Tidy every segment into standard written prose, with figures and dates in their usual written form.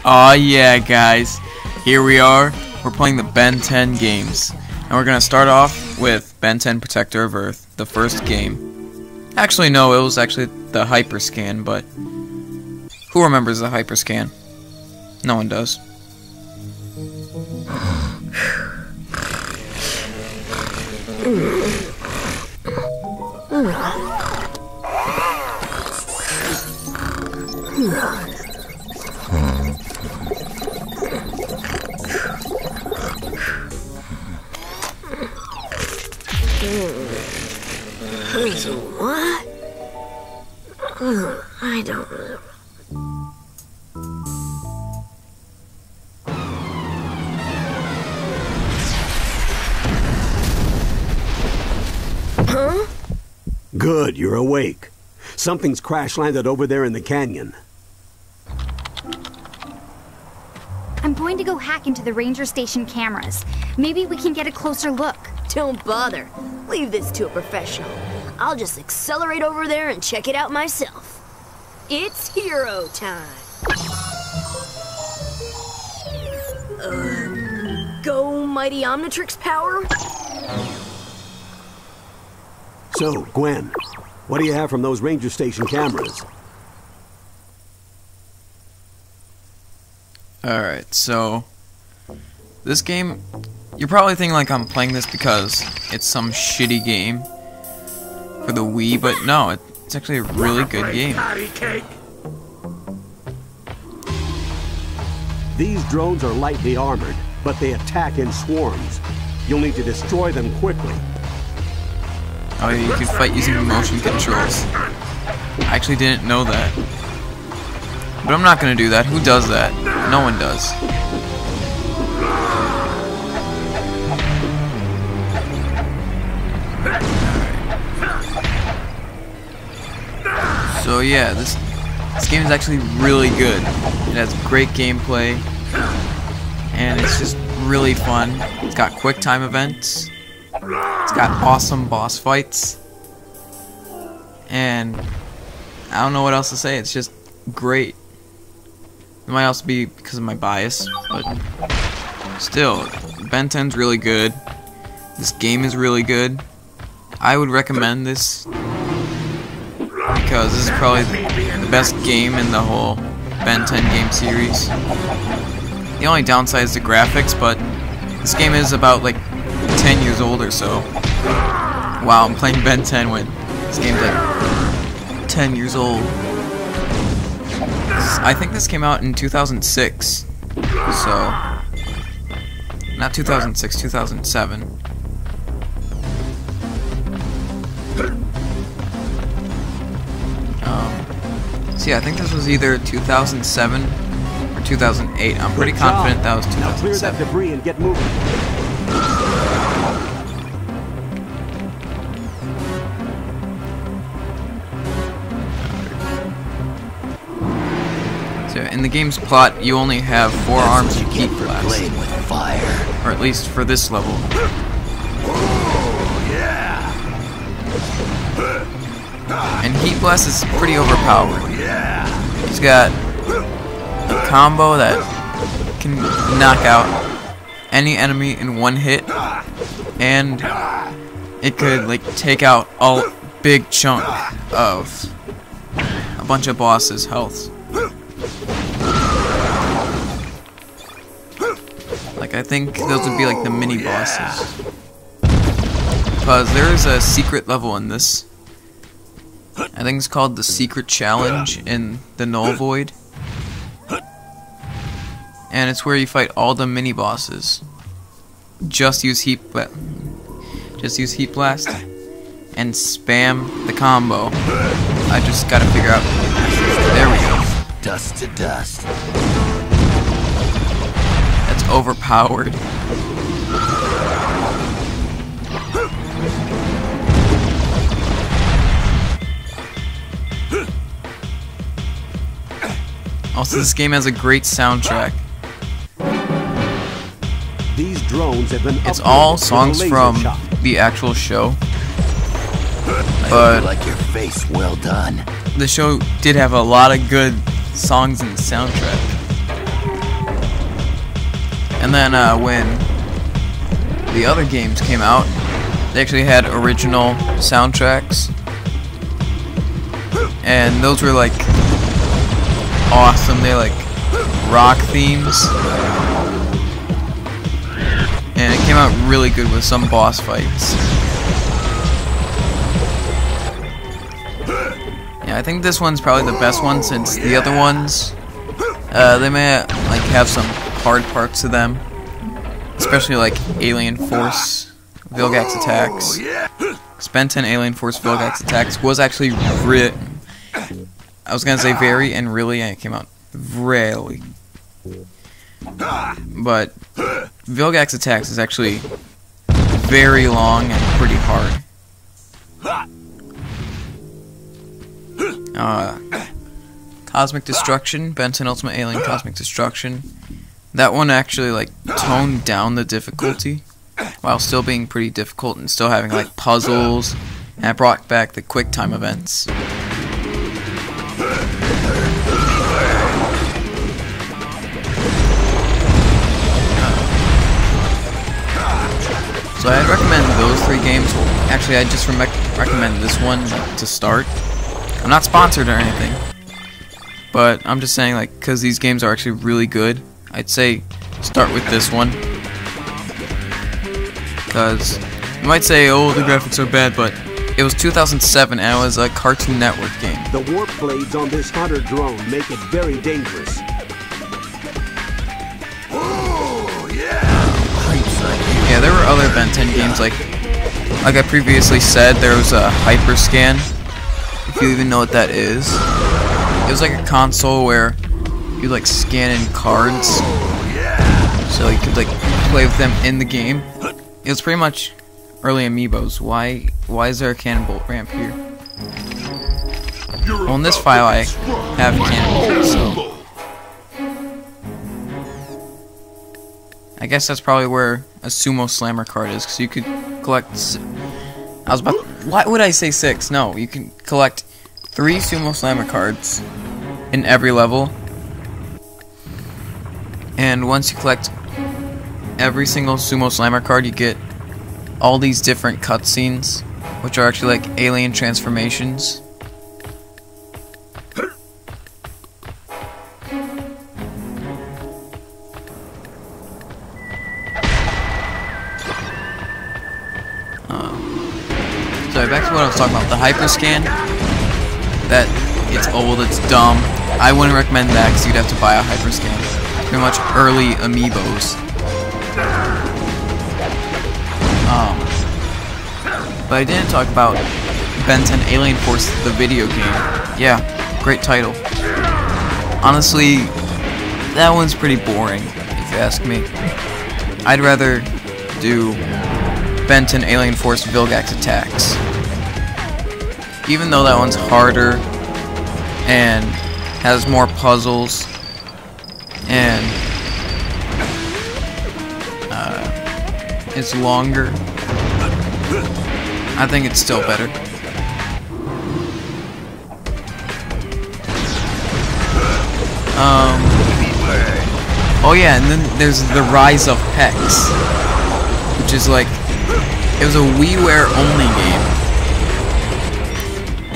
Aw yeah guys, here we are, we're playing the Ben 10 games, and we're gonna start off with Ben 10 Protector of Earth, the first game. Actually no, it was actually the Hyperscan, but who remembers the Hyperscan? No one does. What? I don't know. Huh? Good, you're awake. Something's crash-landed over there in the canyon. I'm going to go hack into the ranger station cameras. Maybe we can get a closer look. Don't bother. Leave this to a professional. I'll just accelerate over there and check it out myself. It's hero time. Go mighty Omnitrix power. So, Gwen, what do you have from those ranger station cameras? Alright, so this game, you're probably thinking like I'm playing this because it's some shitty game for the Wii, but no, it's actually a really good game. These drones are lightly armored, but they attack in swarms. You'll need to destroy them quickly. Oh yeah, you can fight using motion controls. I actually didn't know that. But I'm not gonna do that. Who does that? No one does. So yeah, this game is actually really good. It has great gameplay, and it's just really fun. It's got quick time events. It's got awesome boss fights, and I don't know what else to say. It's just great. It might also be because of my bias, but still, Ben 10's really good. This game is really good. I would recommend this because this is probably the best game in the whole Ben 10 game series. The only downside is the graphics, but this game is about like 10 years old or so. Wow, I'm playing Ben 10 when this game's like 10 years old. I think this came out in 2006, so not 2006, 2007. So yeah, I think this was either 2007 or 2008. I'm pretty confident that was 2007. Now clear that debris and get moving. So in the game's plot, you only have 4 arms of heat blast, with fire, or at least for this level. And heat blast is pretty overpowered. He's got a combo that can knock out any enemy in one hit, and it could like take out a big chunk of a bunch of bosses' health. Like, I think those would be like the mini bosses. Because there is a secret level in this. I think it's called the Secret Challenge in the Null Void. And it's where you fight all the mini bosses. Just use heat blast and spam the combo. I just gotta figure out. There we go. dust to dust. That's overpowered. Also, this game has a great soundtrack. These drones have been It's all songs from the actual show, but like your face, well done. the show did have a lot of good songs in the soundtrack. And then when the other games came out, they actually had original soundtracks, and those were like awesome. They like rock themes, and it came out really good with some boss fights. Yeah, I think this one's probably the best one, since the other ones, they may like have some hard parts to them, especially like Alien Force Vilgax Attacks. Ben 10 Alien Force Vilgax Attacks was actually I was gonna say very and really, and it came out really. But Vilgax Attacks is actually very long and pretty hard. Cosmic Destruction, Ben 10 Ultimate Alien Cosmic Destruction. That one actually like toned down the difficulty while still being pretty difficult and still having like puzzles, and it brought back the quick time events. So I'd recommend those 3 games. Well, actually, I'd just recommend this one to start. I'm not sponsored or anything, but I'm just saying, like, because these games are actually really good, I'd say start with this one. Because you might say, oh, the graphics are bad, but it was 2007 and it was a Cartoon Network game. The warp blades on this hunter drone make it very dangerous. Yeah, there were other Ben 10 games, like I previously said, there was a Hyperscan, if you even know what that is. It was like a console where you like scan in cards, so you could like play with them in the game. It was pretty much early amiibos. Why is there a cannonball ramp here? Well, in this file I have cannonballs, so I guess that's probably where a Sumo Slammer card is, because you could collect... why would I say 6? No, you can collect 3 Sumo Slammer cards in every level. And once you collect every single Sumo Slammer card, you get all these different cutscenes, which are actually like alien transformations. So back to what I was talking about, the Hyperscan, that it's old, it's dumb. I wouldn't recommend that because you'd have to buy a Hyperscan. It's pretty much early amiibos. But I didn't talk about Ben 10 Alien Force, the video game. Yeah, great title. Honestly, that one's pretty boring, if you ask me. I'd rather do Ben 10 Alien Force Vilgax Attacks. Even though that one's harder and has more puzzles and it's longer, I think it's still better. Oh yeah, and then there's the Rise of Hex, which is like, it was a WiiWare only game,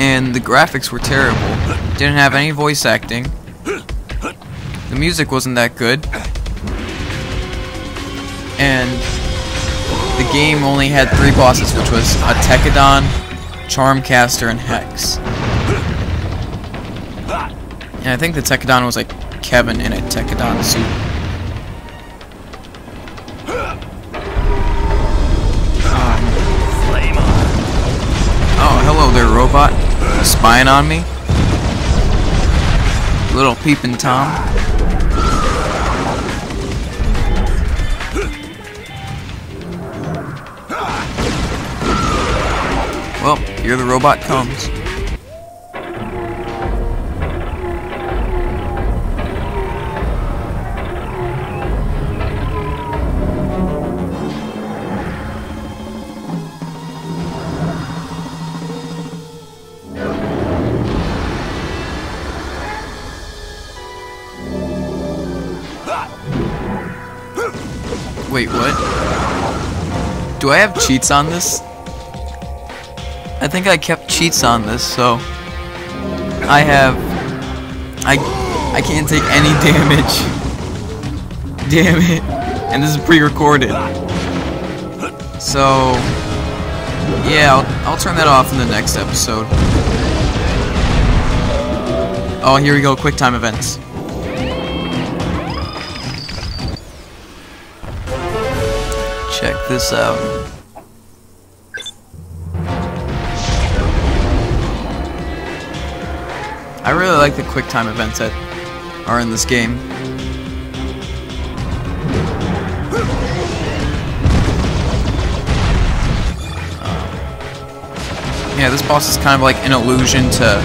and the graphics were terrible. Didn't have any voice acting. The music wasn't that good, and the game only had 3 bosses, which was a Tekadon, Charmcaster, and Hex. And I think the Tekadon was like Kevin in a Tekadon suit. Oh, hello there, robot. You spying on me? Little peeping Tom. Well, here the robot comes. Wait, what? Do I have cheats on this? I think I kept cheats on this, so I can't take any damage. Damn it. And this is pre-recorded. So yeah, I'll turn that off in the next episode. Oh, here we go, quick time events. Check this out. I really like the quick time events that are in this game. Yeah, this boss is kind of like an allusion to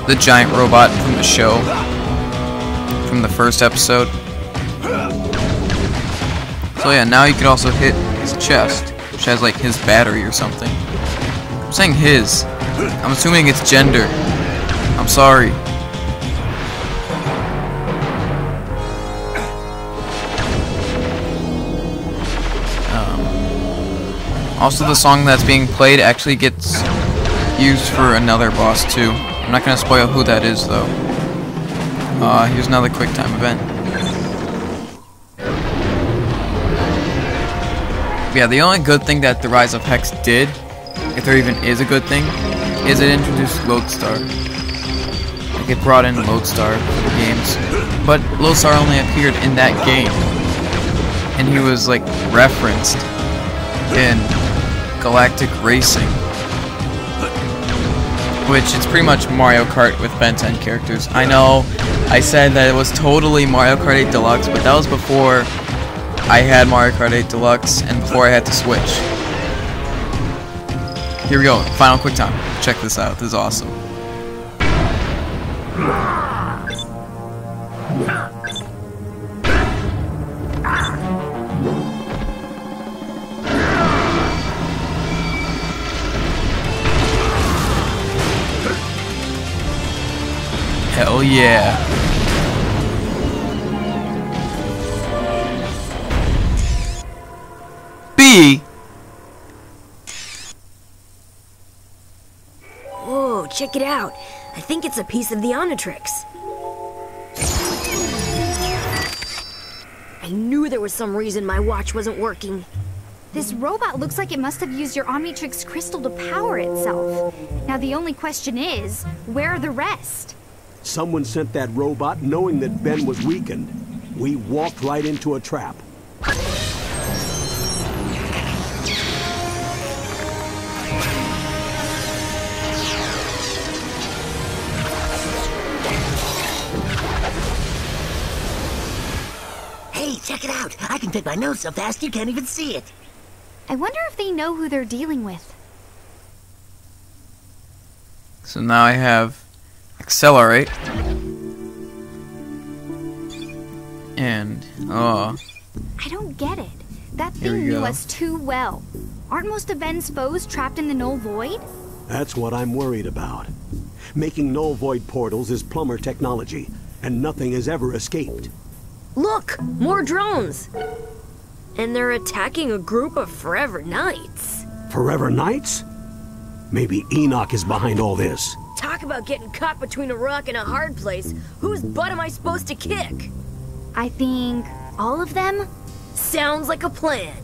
the giant robot from the show, from the first episode. So yeah, now you could also hit his chest, which has like his battery or something. I'm saying his. I'm assuming it's gender. I'm sorry. Also, the song that's being played actually gets used for another boss too. I'm not gonna spoil who that is though. Here's another quick time event. Yeah, the only good thing that the Rise of Hex did, if there even is a good thing, is it introduced Lodestar. Like, it brought in Lodestar for the games. But Lodestar only appeared in that game. And he was, like, referenced in Galactic Racing. Which is pretty much Mario Kart with Ben 10 characters. I know I said that it was totally Mario Kart 8 Deluxe, but that was before I had Mario Kart 8 Deluxe and before I had to switch. Here we go, final quick time. Check this out, this is awesome. Hell yeah. Whoa, check it out. I think it's a piece of the Omnitrix. I knew there was some reason my watch wasn't working. This robot looks like it must have used your Omnitrix crystal to power itself. Now the only question is, where are the rest? Someone sent that robot knowing that Ben was weakened. We walked right into a trap. Hey, check it out! I can pick my nose so fast you can't even see it. I wonder if they know who they're dealing with. So now I have Accelerate. And, I don't get it. That Here we thing knew go. us too well. Aren't most of Ben's foes trapped in the null void? That's what I'm worried about. Making null void portals is plumber technology, and nothing has ever escaped. Look, more drones. And they're attacking a group of Forever Knights. Forever Knights? Maybe Enoch is behind all this. Talk about getting caught between a rock and a hard place. Whose butt am I supposed to kick? I think all of them? Sounds like a plan.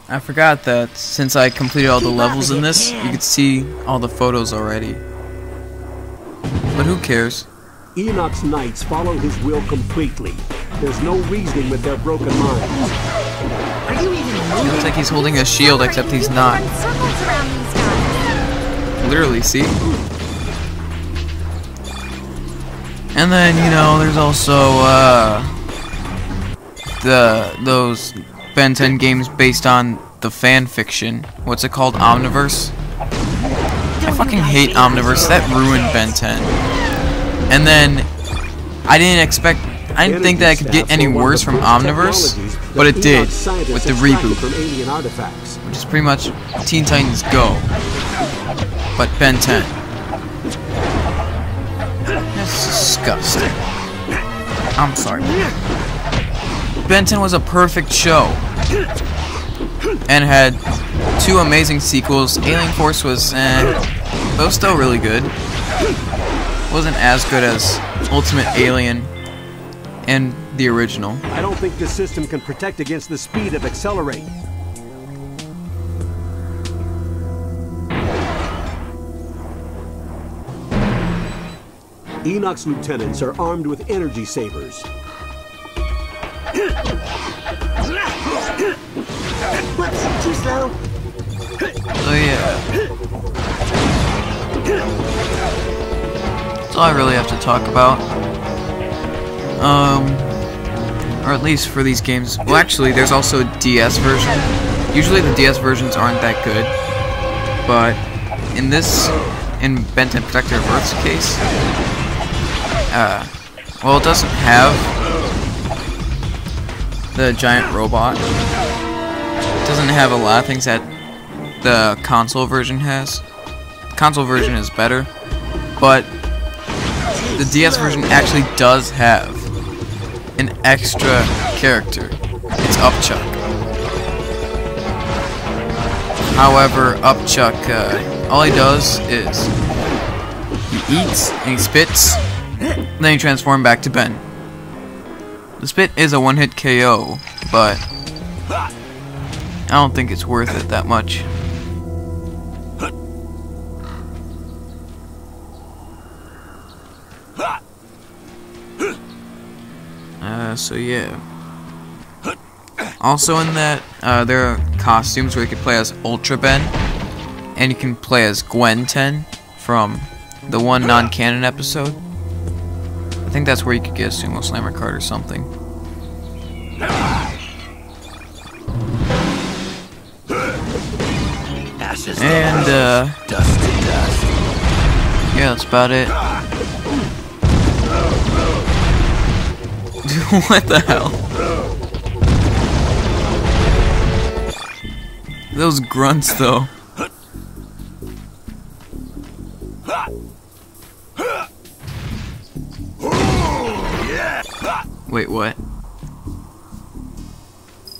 I forgot that since I completed all the Keep levels up in if this, you you can. could see all the photos already. But who cares? Enoch's Knights follow his will completely. There's no reasoning with their broken minds. Are you even It looks like he's holding a shield, except he's not. Run circles around these guys. Literally, see? And then, you know, there's also, those Ben 10 games based on the fan fiction. What's it called? Omniverse? I fucking hate Omniverse. That ruined Ben 10. And then, I didn't think that it could get any worse from Omniverse, but it did, with the reboot, From alien artifacts. which is pretty much Teen Titans Go, but Ben 10. That's disgusting. I'm sorry. Ben 10 was a perfect show. And had 2 amazing sequels. Alien Force was but it was still really good. Wasn't as good as Ultimate Alien and the original. I don't think this system can protect against the speed of Accelerate. Enoch's lieutenants are armed with energy sabers. Whoops, too slow. So yeah. That's all I really have to talk about. Or at least for these games. Well, actually, there's also a DS version. Usually the DS versions aren't that good. But in Ben 10 Protector of Earth's case, well, it doesn't have the giant robot. It doesn't have a lot of things that the console version has. The console version is better, but the DS version actually does have an extra character. It's Upchuck. However, Upchuck, all he does is he eats and he spits, then he transforms back to Ben. The spit is a one-hit KO, but I don't think it's worth it that much. So yeah. Also in that, there are costumes where you can play as Ultra Ben, and you can play as Gwen 10 from the one non-canon episode. I think that's where you could get a Sumo Slammer card or something. And Dust to dust. yeah, that's about it. Dude, what the hell? Those grunts, though. Wait, what?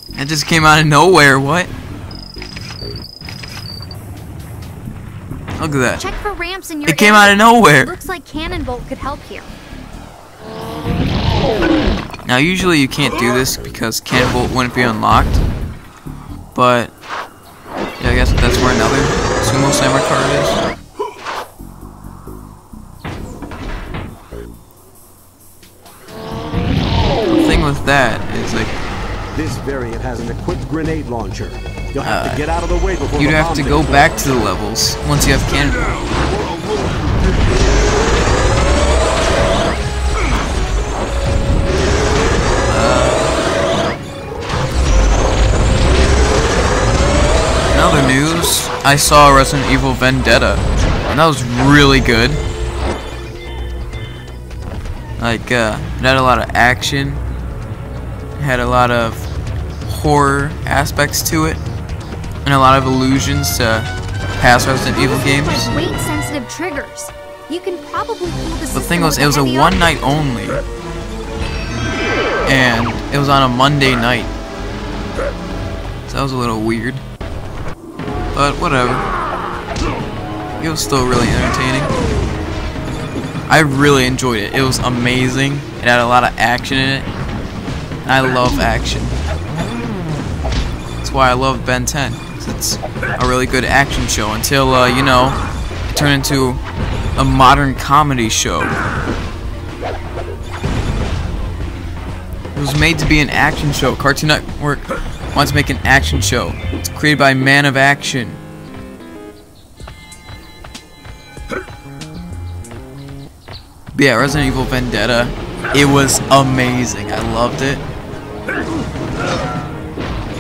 That just came out of nowhere, what? Look at that. Check for ramps in your It came area. out of nowhere. Looks like Cannonbolt could help here. Now, usually you can't do this because Cannonbolt wouldn't be unlocked. But, yeah, I guess that's where another Sumo Slammer card is. The thing with that is, like, This variant has an equipped grenade launcher. You'll have to get out of the way before you'd the have bomb to go hits. back to the levels once you have Cannonbolt. In other news, I saw Resident Evil Vendetta, and that was really good. Like, it had a lot of action, it had a lot of horror aspects to it, and a lot of allusions to past Resident Evil games. Like weight-sensitive triggers. You can probably pull the The thing was, it was a one night only, and it was on a Monday night, so that was a little weird, but whatever. It was still really entertaining. I really enjoyed it. It was amazing. It had a lot of action in it. I love action. That's why I love Ben 10. It's a really good action show until, you know, it turned into a modern comedy show. It was made to be an action show. Cartoon Network wants to make an action show. It's created by Man of Action. But yeah, Resident Evil Vendetta, it was amazing. I loved it.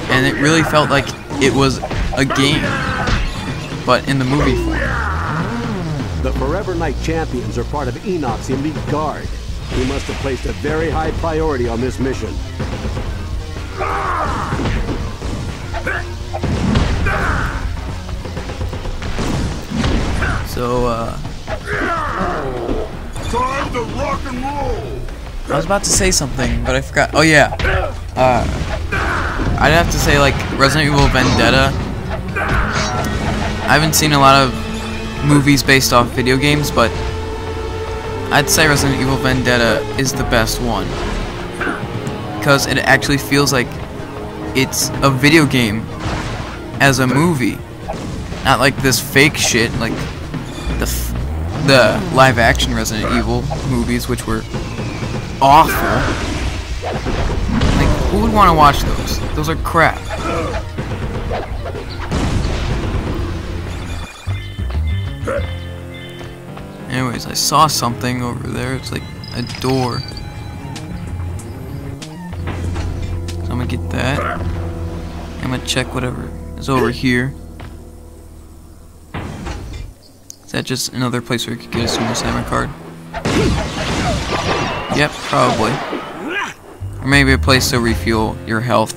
And it really felt like it was a game, but in the movie form. The Forever Knight champions are part of Enoch's elite guard. He must have placed a very high priority on this mission. So, Time to rock and roll! I was about to say something, but I forgot. Oh yeah. I'd have to say like Resident Evil Vendetta. I haven't seen a lot of movies based off video games, but I'd say Resident Evil Vendetta is the best one. Because it actually feels like it's a video game as a movie. Not like this fake shit like the live action Resident Evil movies, which were awful. Like, who would want to watch those? Those are crap. Anyways, I saw something over there. It's like a door. So I'm gonna get that. I'm gonna check whatever is over here. Is that just another place where you could get a Sumo Slammer card? Yep, probably. Or maybe a place to refuel your health.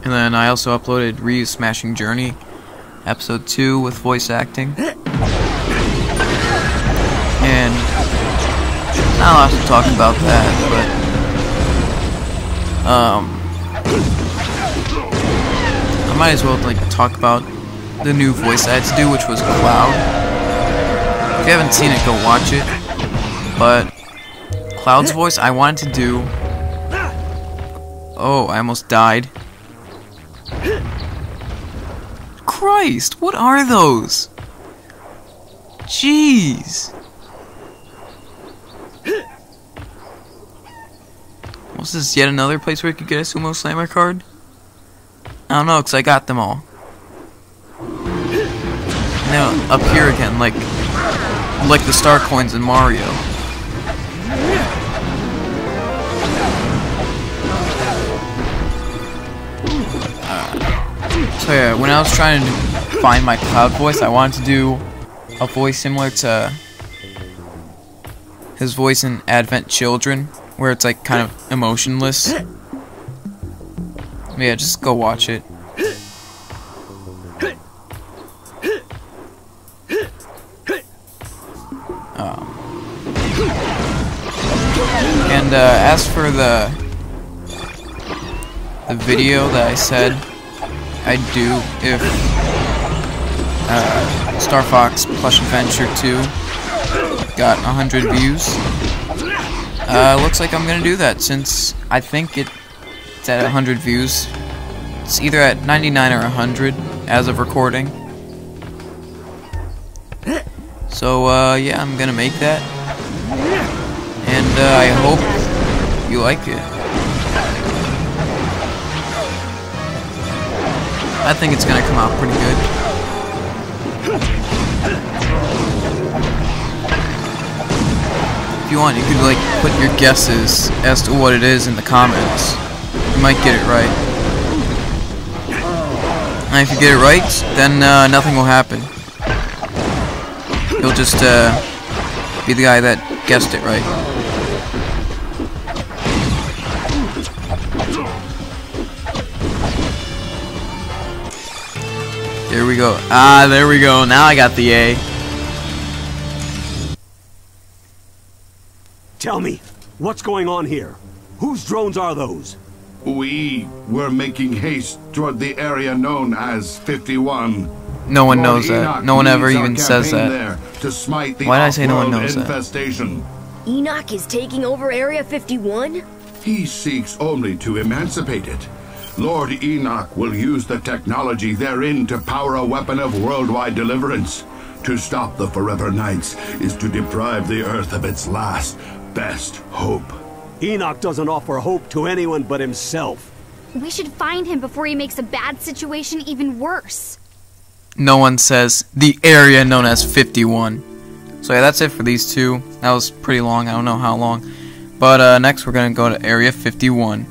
And then I also uploaded Ryu's Smashing Journey, episode 2 with voice acting. And not a lot to talk about that, but I might as well like talk about the new voice I had to do, which was Cloud. If you haven't seen it, go watch it. But Cloud's voice I wanted to do. Oh, I almost died. Christ, what are those? Jeez. Was this yet another place where you could get a Sumo Slammer card? I don't know, because I got them all. Now, up here again, like the star coins in Mario. So yeah, when I was trying to find my Cloud voice, I wanted to do a voice similar to his voice in Advent Children, where it's like kind of emotionless. Yeah, just go watch it. And as for the video that I said I'd do if Star Fox Plush Adventure 2 got 100 views, looks like I'm gonna do that since I think it's at 100 views. It's either at 99 or 100 as of recording. So yeah, I'm gonna make that, and I hope you like it. I think it's gonna come out pretty good. If you want, you could like put your guesses as to what it is in the comments. You might get it right. And if you get it right, then nothing will happen. You'll just be the guy that guessed it right. There we go. Ah, there we go. Now I got the A. Tell me, what's going on here? Whose drones are those? We were making haste toward the area known as 51. No one knows that. No one ever even says that. Why did I say no one knows that? Enoch is taking over Area 51? He seeks only to emancipate it. Lord Enoch will use the technology therein to power a weapon of worldwide deliverance. To stop the Forever Knights is to deprive the Earth of its last, best hope. Enoch doesn't offer hope to anyone but himself. We should find him before he makes a bad situation even worse. No one says the area known as 51. So yeah, that's it for these two. That was pretty long. I don't know how long. But next we're going to go to Area 51.